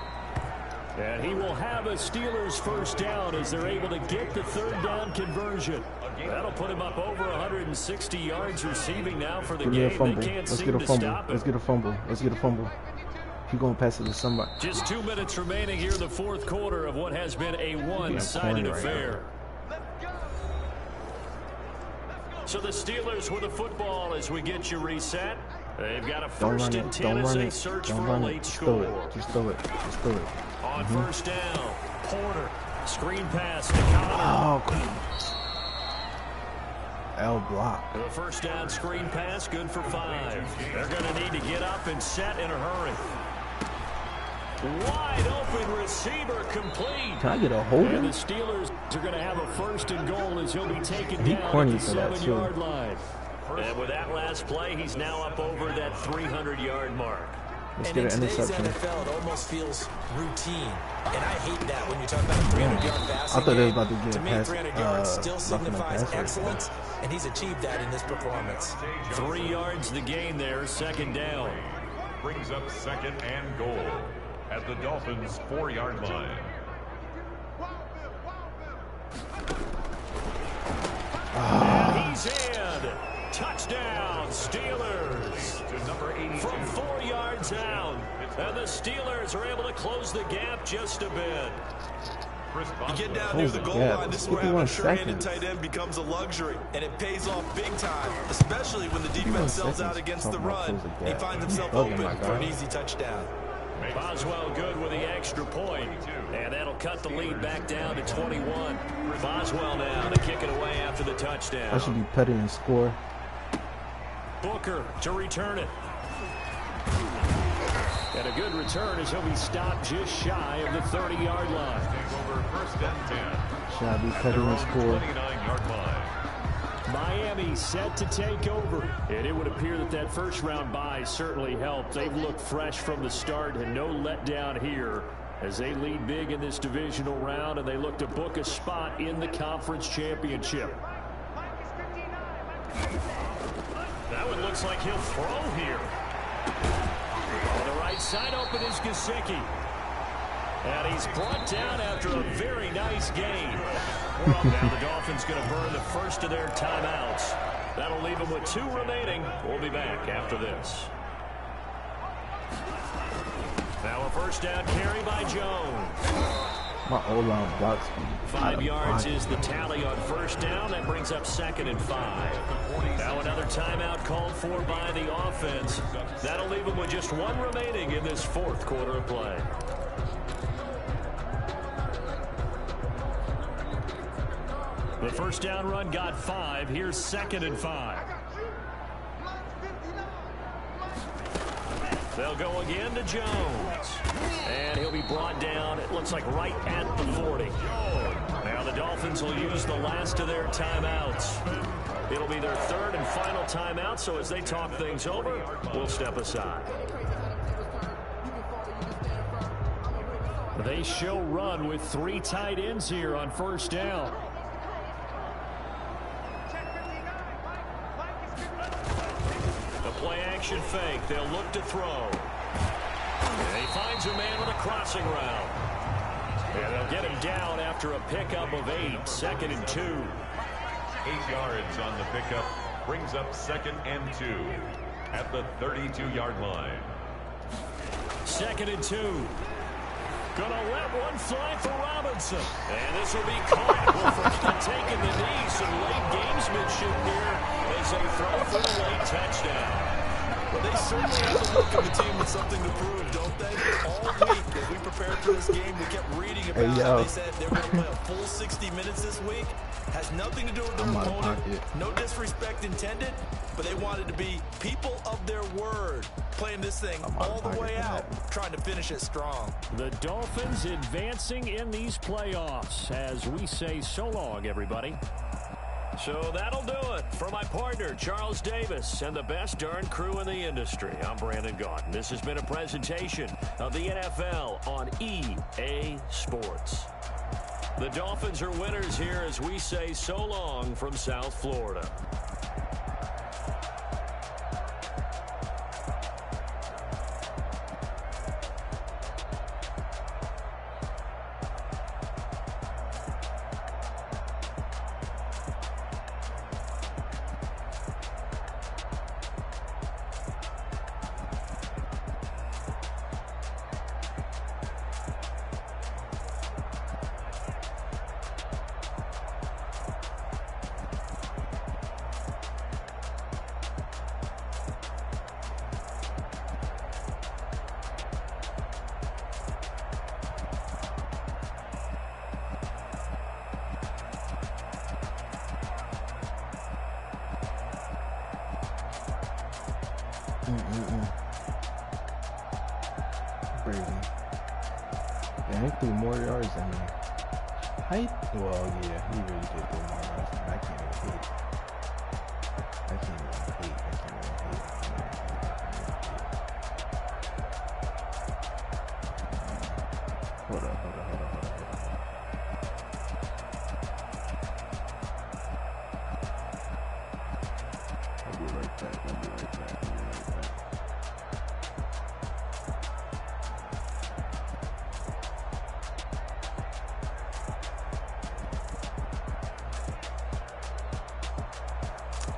And he will have a Steelers 1st down as they're able to get the 3rd down conversion. That'll put him up over 160 yards receiving now for the game. They can't seem to stop it. Let's get a fumble. Let's get a fumble. He's going to pass it to somebody. Just 2 minutes remaining here in the 4th quarter of what has been a one-sided affair. So the Steelers with the football as we get you reset. They've got a 1st and 10 as they search for a late score. Just throw it. Just throw it. On 1st down, Porter. Screen pass to Connor. Oh, come on. L block. The 1st down screen pass, good for 5. They're going to need to get up and set in a hurry. Wide open receiver complete. Can I get a hold And the of Steelers are going to have a 1st and goal as he'll be taken down at corny the for that, 7-yard line. And with that last play, he's now up over that 300-yard mark. Let's And get in an today's interception. NFL, it almost feels routine. And I hate that when you talk about a 300-yard passing I thought they was game. about to get To me, past, 300 yards still roughing the signifies passer. excellence, and he's achieved that in this performance. 3 yards the gain there, 2nd down. Brings up 2nd and goal at the Dolphins' 4-yard line. is in. Touchdown, Steelers. To number 82. From 4 yards out. And the Steelers are able to close the gap just a bit. You get down near the goal line, this is where having a sure-handed tight end becomes a luxury, and it pays off big time, especially when the defense sells out against the run. He finds himself open for an easy touchdown. Boswell good with the extra point, and that'll cut the lead back down to 21. Boswell now to kick it away after the touchdown. I should be putting and score. Booker to return it. And a good return as he'll be stopped just shy of the 30-yard line. Over first and 10. Should I be cutting and score? 29-yard line. Miami set to take over. And it would appear that that first-round bye certainly helped. They've looked fresh from the start and no letdown here as they lead big in this divisional round, and they look to book a spot in the conference championship. That one looks like he'll throw here. On the right side open is Gesicki. And he's brought down after a very nice gain. Well, now the Dolphins going to burn the first of their timeouts. That'll leave them with 2 remaining. We'll be back after this. Now a first down carry by Jones. My O-line blocks me. 5 yards is the tally on first down. That brings up 2nd and 5. Now another timeout called for by the offense. That'll leave them with just 1 remaining in this 4th quarter of play. The first down run got 5. Here's 2nd and 5. They'll go again to Jones. And he'll be brought down, it looks like right at the 40. Now the Dolphins will use the last of their timeouts. It'll be their 3rd and final timeout, so as they talk things over, we'll step aside. They show run with 3 tight ends here on first down. Play action fake. They'll look to throw. And he finds a man with a crossing route. And they'll get him down after a pickup of 8. 2nd and 2. 8 yards on the pickup. Brings up 2nd and 2 at the 32-yard line. 2nd and 2. Gonna let one fly for Robinson. And this will be caught. Well, first taking the knee. Some late gamesmanship here as they throw for the late touchdown. Well, they certainly have to look at the team with something to prove, don't they? All week, as we prepared for this game, we kept reading about how they said they were going to play a full 60 minutes this week. Has nothing to do with their opponent. No disrespect intended, but they wanted to be people of their word, playing this thing all the way out, trying to finish it strong. The Dolphins advancing in these playoffs as we say so long, everybody. So that'll do it for my partner, Charles Davis, and the best darn crew in the industry. I'm Brandon Gaudin. This has been a presentation of the NFL on EA Sports. The Dolphins are winners here as we say so long from South Florida. Crazy. Yeah, he threw more yards than me. Well, yeah, he really did throw more yards than me. I can't even hate. Hold up. I'll be right back.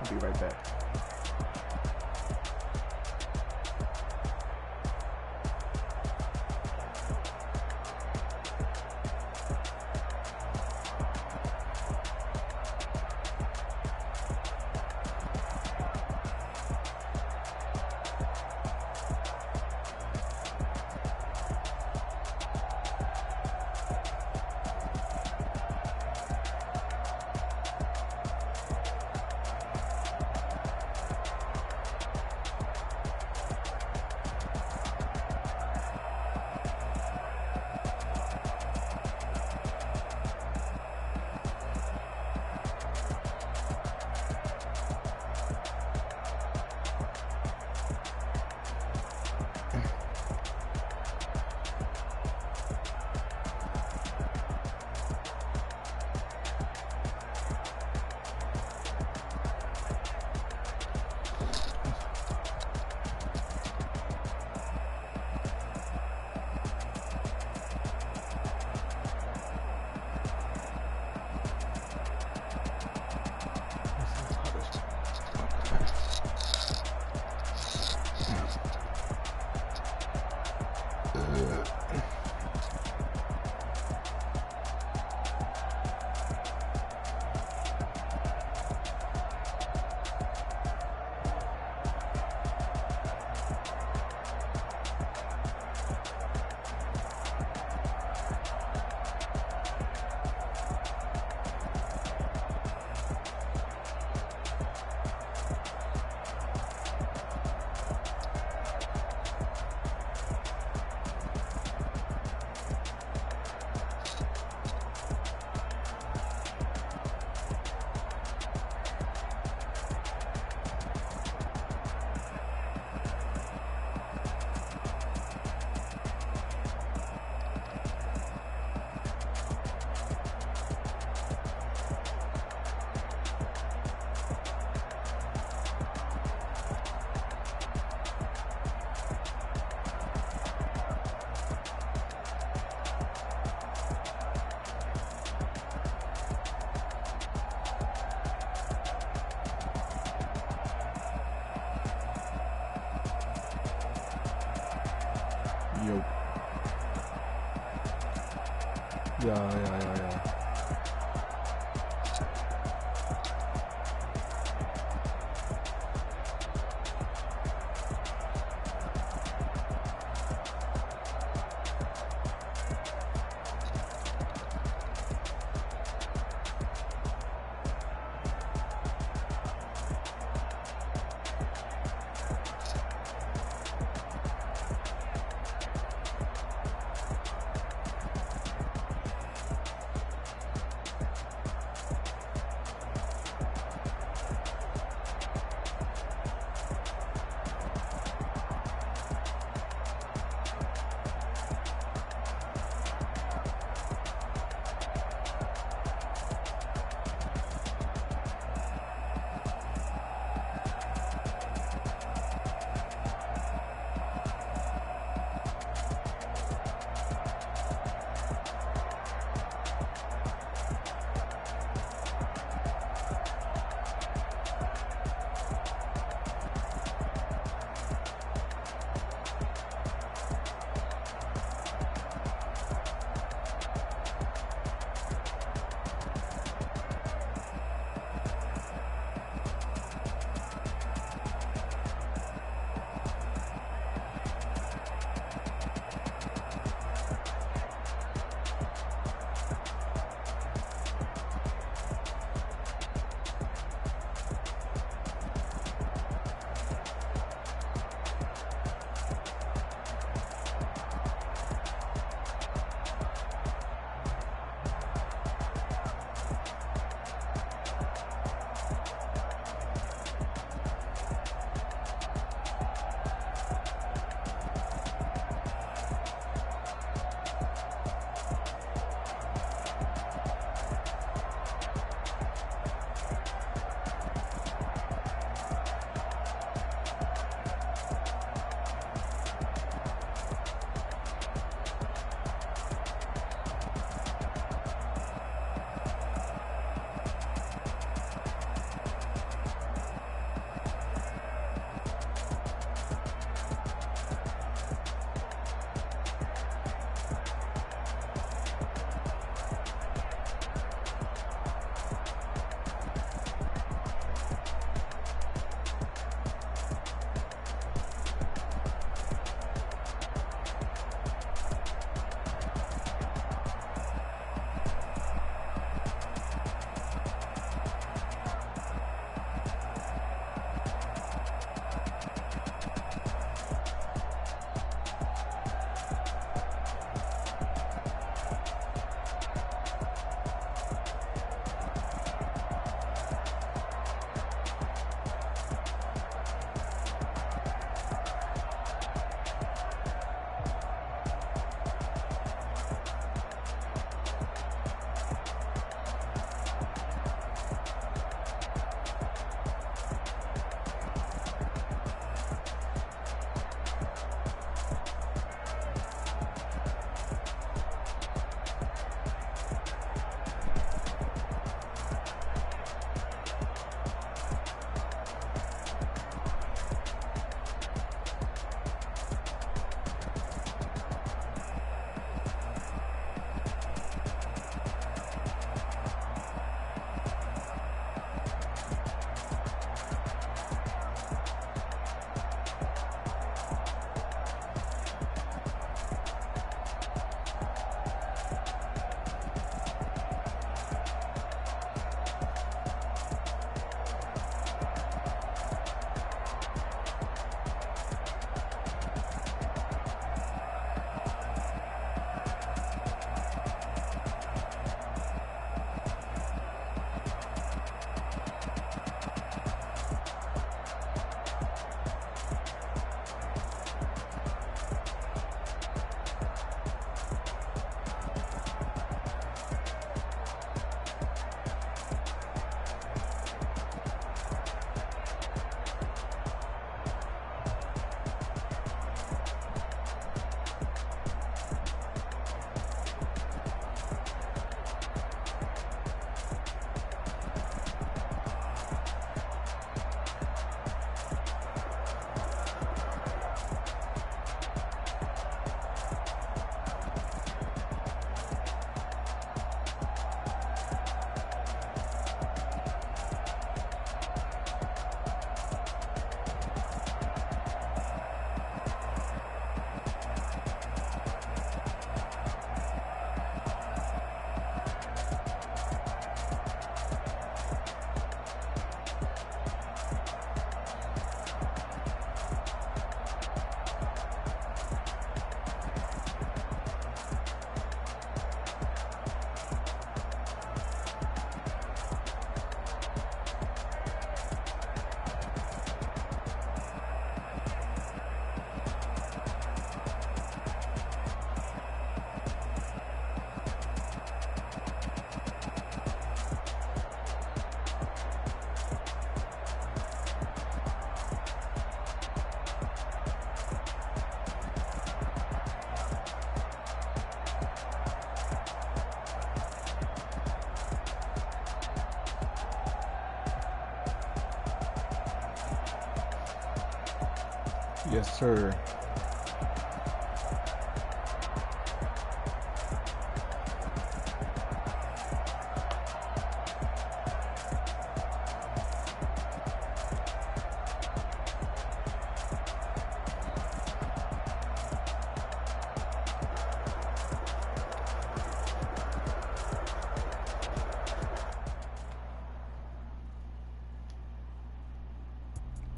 I'll be right back. Yo. Yeah. Yes, sir.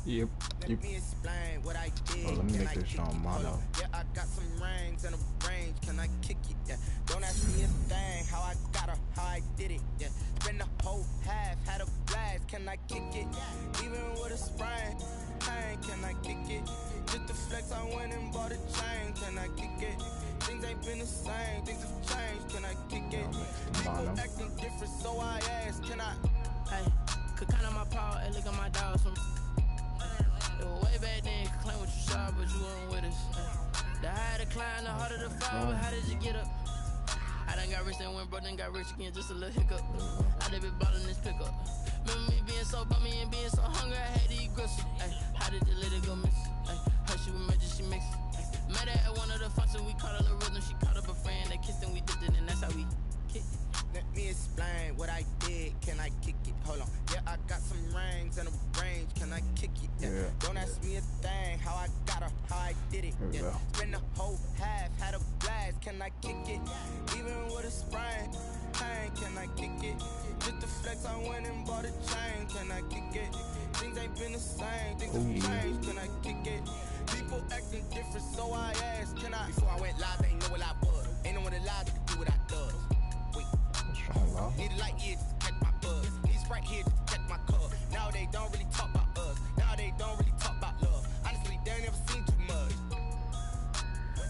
Yep. Let me explain what I did. Oh, let me Can make I this kick Sean it? Mono. Yeah, I got some rings and a range. Can I kick it? Yeah. Don't ask me a thing. How I got her, how I did it. Yeah. Spend the whole half, had a blast. Can I kick it? Even with a sprain. Pain, can I kick it? Just to flex, I went and bought a chain. Can I kick it? Things ain't been the same. Things have changed. Can I kick it? People acting different, so I ask. Can I? Hey, could count on my power. Hey, look at my dogs. It was way back then, you could claim what you saw, but you weren't with us. The higher the climb, the harder the fall, but how did you get up? I done got rich, then went broke, then got rich again, just a little hiccup. I done been ballin' this pickup. Remember me being so bummy and being so hungry, I had to eat gristle. Ay, how did the little go miss? Ay, her she was major, she mixed. Met her at one of the functions, we caught a little rhythm, she caught up a friend, they kissed and we dipped it, and that's how we kicked it. Let me explain what I did. Can I kick it? Hold on. Yeah, I got some rings and a range. Can I kick it? Yeah. Don't ask me a thing. How I got her, how I did it. Yeah. Spend the whole half, had a blast. Can I kick it? Even with a sprain. Pain, can I kick it? Just to flex, I went and bought a chain. Can I kick it? Things ain't been the same. Things have changed. Can I kick it? People acting different, so I asked. Can I? Before I went live, they ain't know what I was. Ain't no one alive that could do what I does. Need a light here just to catch my buzz. Need Sprite here just to catch my cup. Now they don't really talk about us. Now they don't really talk about love. Honestly, they ain't never seen too much.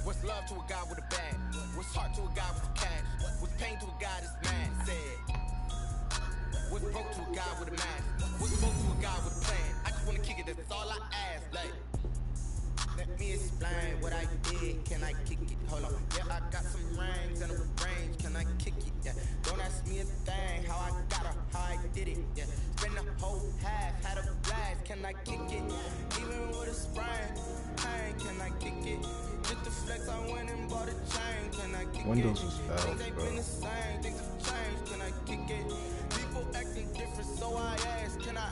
What's love to a guy with a bag? What's heart to a guy with a cash? What's pain to a guy that's mad? Said. What's broke to a guy with a mask? What's broke to a guy with a plan? I just wanna kick it, that's all I ask. Like, let me explain what I did. Can I kick it? Hold on. Yeah, I got some rings and a range. Can I kick it? Yeah. Don't ask me a thing. How I got her, how I did it. Yeah. Spend the whole half, had a blast. Can I kick it? Even with a sprain. Pain, can I kick it? Just to flex, I went and bought a chain. Can I kick Windows it? is fast, Things ain't bro. been the same. Things have changed. Can I kick it? People acting different, so I ask. Can I?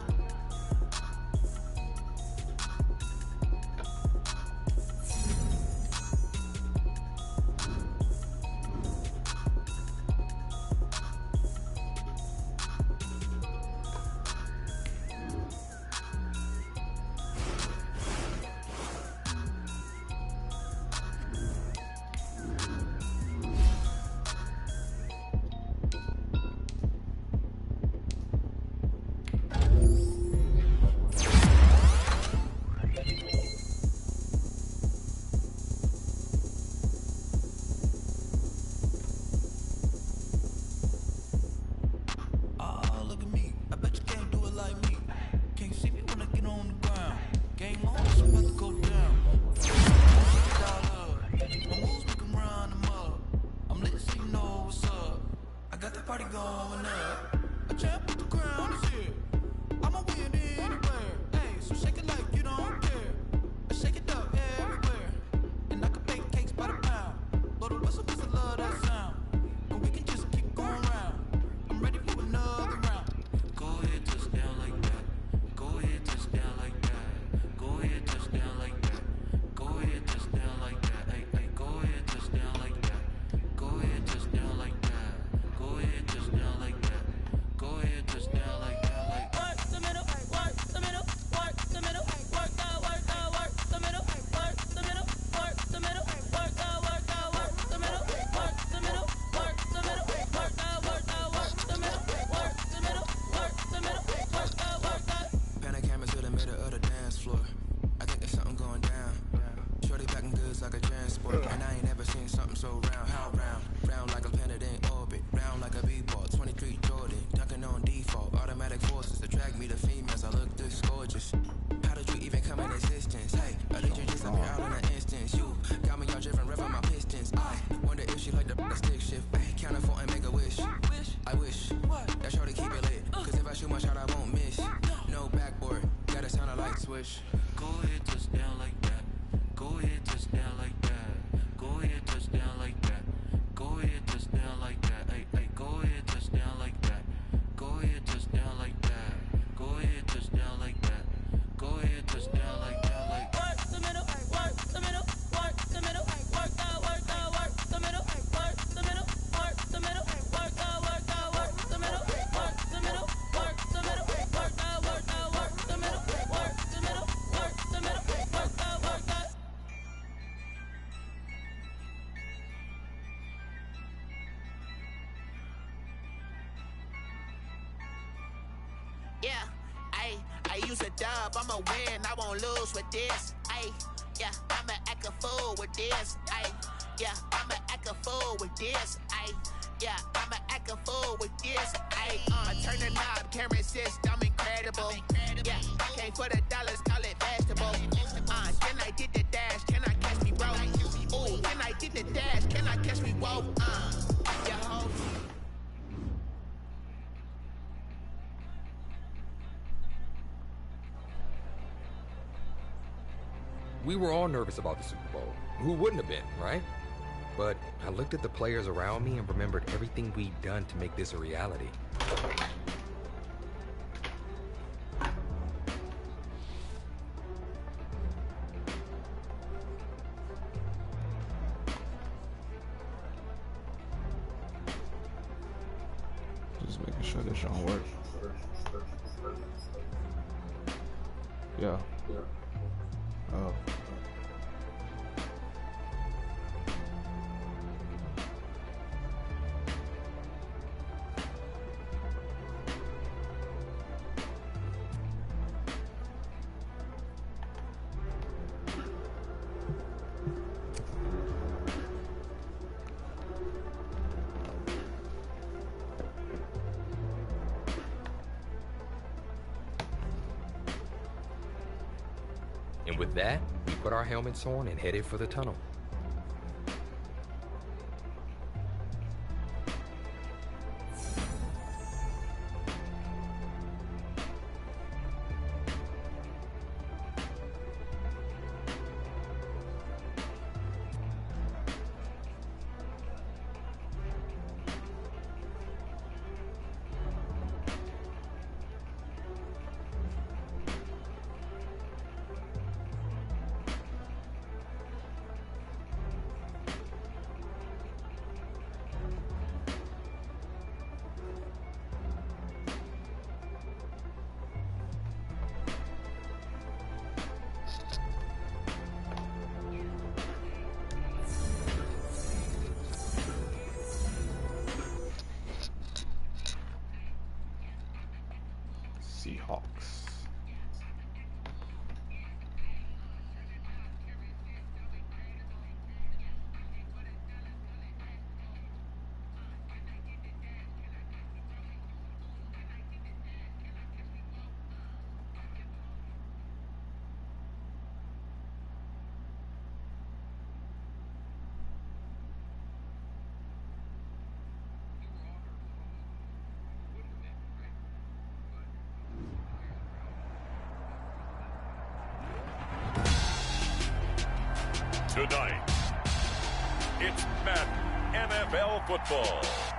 Go ahead, touch down like that. ahead, touchdown like that. Go ahead, touchdown like that. Go ahead, touchdown like that. Hey, go ahead, touchdown like that. Go ahead, touchdown like that. Go ahead, touchdown like that. Go ahead, touchdown like that. Like work the middle, work the middle, work the middle, work the middle, work the middle, work the middle, work the middle, work the middle, work the middle, work the middle, work the middle, work the middle, work the. Yeah, I use a dub, I'ma win, I won't lose with this. Yeah, I'ma act a fool with this. Yeah, I'ma act a fool with this. Yeah, I'ma act a fool with this. I turn the knob, can't resist, I'm incredible. Yeah, came for the dollars, call it vegetable. Can I did the dash, can I catch me roll? Ooh, can I did the dash, can I catch me roll? Yeah, ho. We were all nervous about the Super Bowl. Who wouldn't have been, right? But I looked at the players around me and remembered everything we'd done to make this a reality. Just making sure this don't work. Yeah. Oh. And with that, we put our helmets on and headed for the tunnel. Seahawks. Tonight, it's Madden NFL football.